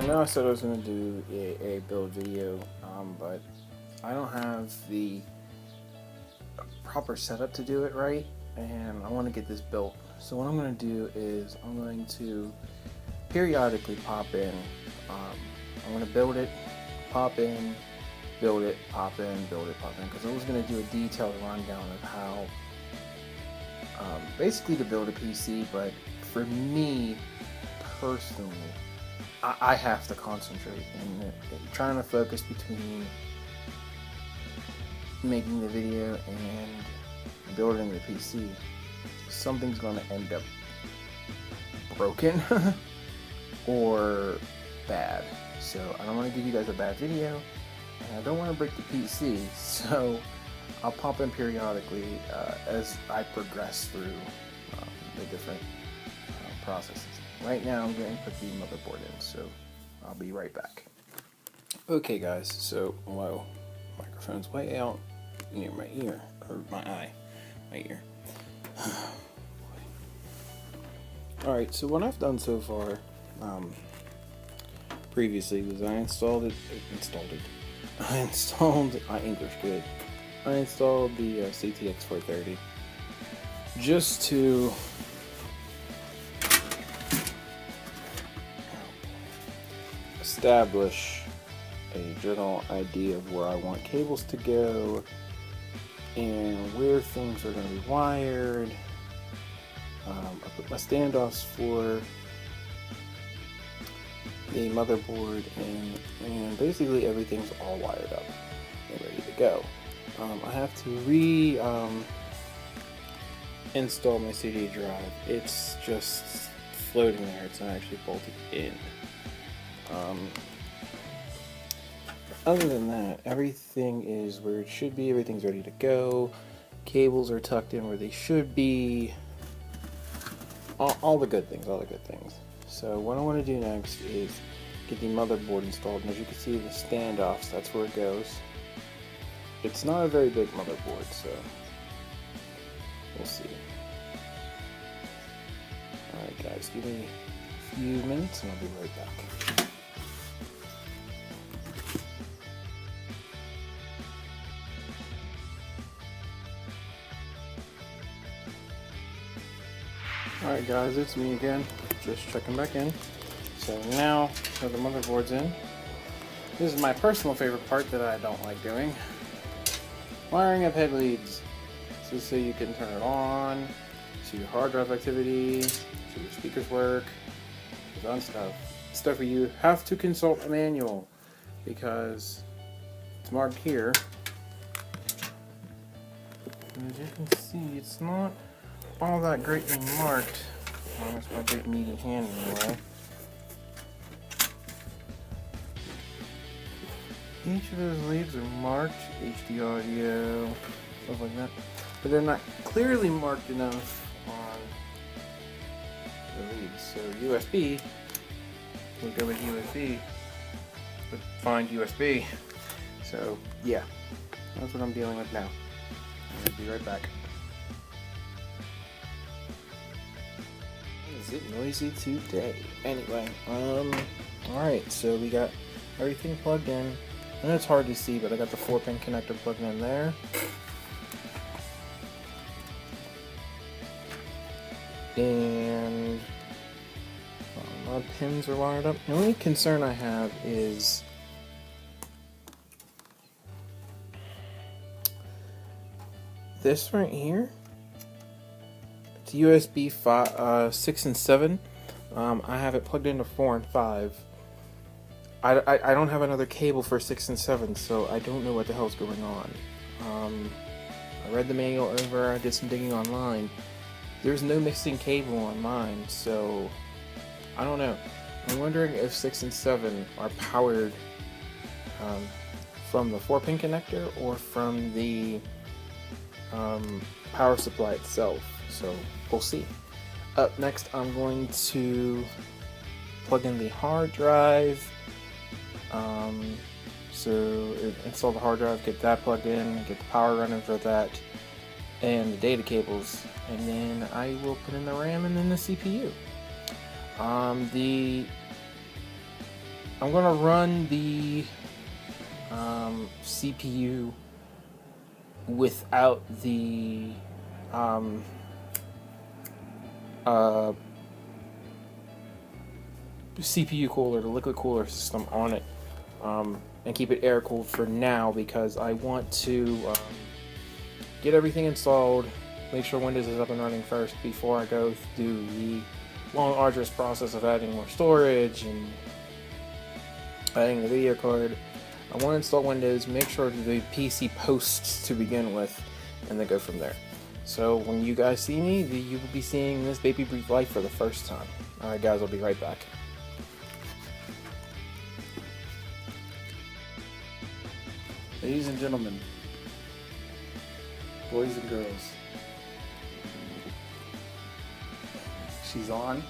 know I said I was going to do a build video, but I don't have the proper setup to do it right, and I want to get this built. So what I'm going to do is I'm going to periodically pop in. I'm going to build it, pop in, build it, pop in, build it, pop in, because I was going to do a detailed rundown of how basically to build a PC, but for me personally, I have to concentrate and trying to focus between making the video and building the PC. Something's going to end up broken or bad. So I don't want to give you guys a bad video, and I don't want to break the PC. So I'll pop in periodically as I progress through the different processes. Right now I'm going to put the motherboard in, so I'll be right back. Okay guys, so whoa, microphone's way out near my ear, or my ear. Alright, so what I've done so far previously was I installed the CTX 430 just to establish a general idea of where I want cables to go and where things are going to be wired. I put my standoffs for the motherboard in, and basically everything's all wired up and ready to go. I have to install my CD drive. It's just floating there, it's not actually bolted in. Other than that, everything is where it should be, everything's ready to go, cables are tucked in where they should be, all the good things, So what I want to do next is get the motherboard installed, and as you can see the standoffs, that's where it goes. It's not a very big motherboard, so we'll see. Alright guys, give me a few minutes and I'll be right back. Alright guys, it's me again, just checking back in. So now that the motherboard's in, this is my personal favorite part that I don't like doing. Wiring up head leads. This is so you can turn it on, see your hard drive activity, see your speakers work, fun stuff. Stuff where you have to consult a manual because it's marked here. And as you can see, it's not all that greatly marked. That's my big meaty hand anyway. Each of those leads are marked, HD audio, stuff like that, but they're not clearly marked enough on the leads. So USB, we'll go with USB, but find USB. So yeah, that's what I'm dealing with now. I'll be right back. Is it noisy today? Anyway, alright, so we got everything plugged in. I know it's hard to see, but I got the 4-pin connector plugged in there. And my pins are wired up. The only concern I have is this right here. It's USB 6 and 7. I have it plugged into 4 and 5. I don't have another cable for 6 and 7, so I don't know what the hell's going on. I read the manual over, I did some digging online. There's no missing cable on mine, so I don't know. I'm wondering if 6 and 7 are powered from the 4-pin connector or from the power supply itself, so we'll see. Up next, I'm going to plug in the hard drive. So install the hard drive, get that plugged in, get the power running for that, and the data cables, and then I will put in the RAM and then the CPU. The I'm gonna run the CPU without the CPU cooler, the liquid cooler system on it, and keep it air cooled for now because I want to get everything installed, make sure Windows is up and running first before I go through the long arduous process of adding more storage and adding the video card. I want to install Windows, make sure the PC posts to begin with, and then go from there. So when you guys see me, you will be seeing this baby breathe life for the first time. Alright guys, I'll be right back. Ladies and gentlemen, boys and girls, she's on,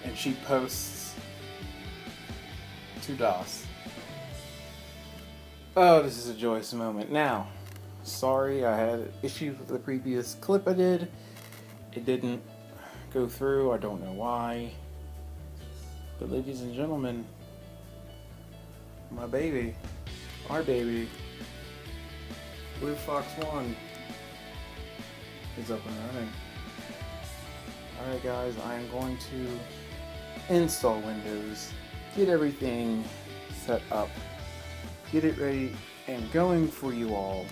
and she posts to DOS. Oh, this is a joyous moment. Now, sorry I had issues with the previous clip I did. It didn't go through, I don't know why. But ladies and gentlemen, my baby, our baby, Blue Fox 1 is up and running. Alright guys, I am going to install Windows, get everything set up, get it ready and going for you all.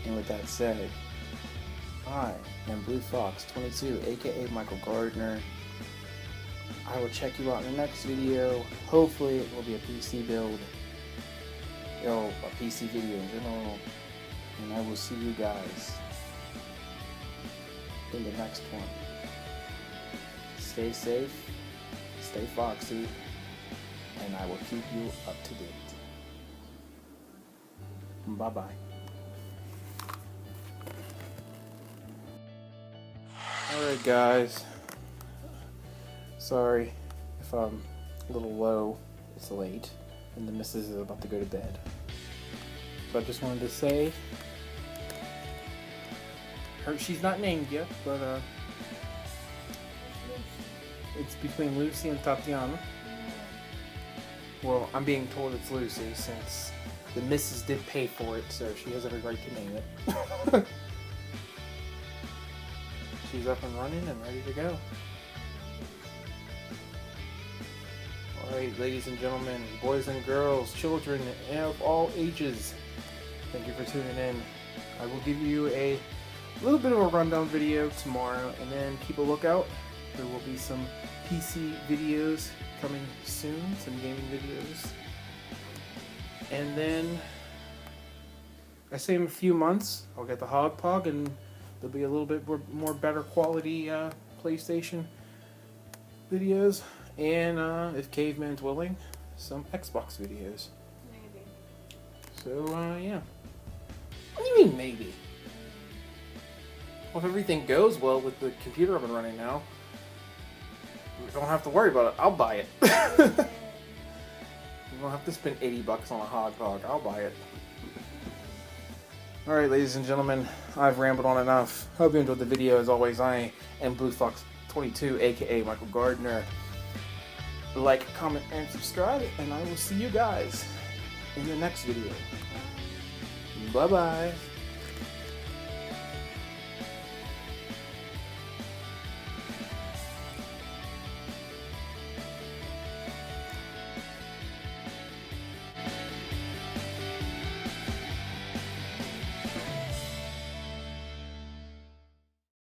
And with that said, I am Blue Fox 22, aka Michael Gardner. I will check you out in the next video. Hopefully it will be a PC build, a PC video in general, and I will see you guys in the next one. Stay safe, stay foxy, and I will keep you up to date. Bye bye. Alright guys, sorry if I'm a little low, it's late, and the missus is about to go to bed. So I just wanted to say, she's not named yet, but it's between Lucy and Tatiana. Well, I'm being told it's Lucy since the missus did pay for it, so she has every right to name it. She's up and running and ready to go. Alright, ladies and gentlemen, boys and girls, children of all ages, thank you for tuning in. I will give you a little bit of a rundown video tomorrow, and then keep a lookout. There will be some PC videos coming soon, some gaming videos. And then, I say in a few months, I'll get the Hog Pog, and there'll be a little bit more better quality PlayStation videos. And if Caveman's willing, some Xbox videos. Maybe. So, yeah. What do you mean, maybe? Well, if everything goes well with the computer up and running now, we don't have to worry about it. I'll buy it. You don't have to spend $80 on a Hog Pog. I'll buy it. Alright, ladies and gentlemen, I've rambled on enough. Hope you enjoyed the video. As always, I am Blue Fox 22, aka Michael Gardner. Like, comment, and subscribe, and I will see you guys in the next video. Bye-bye.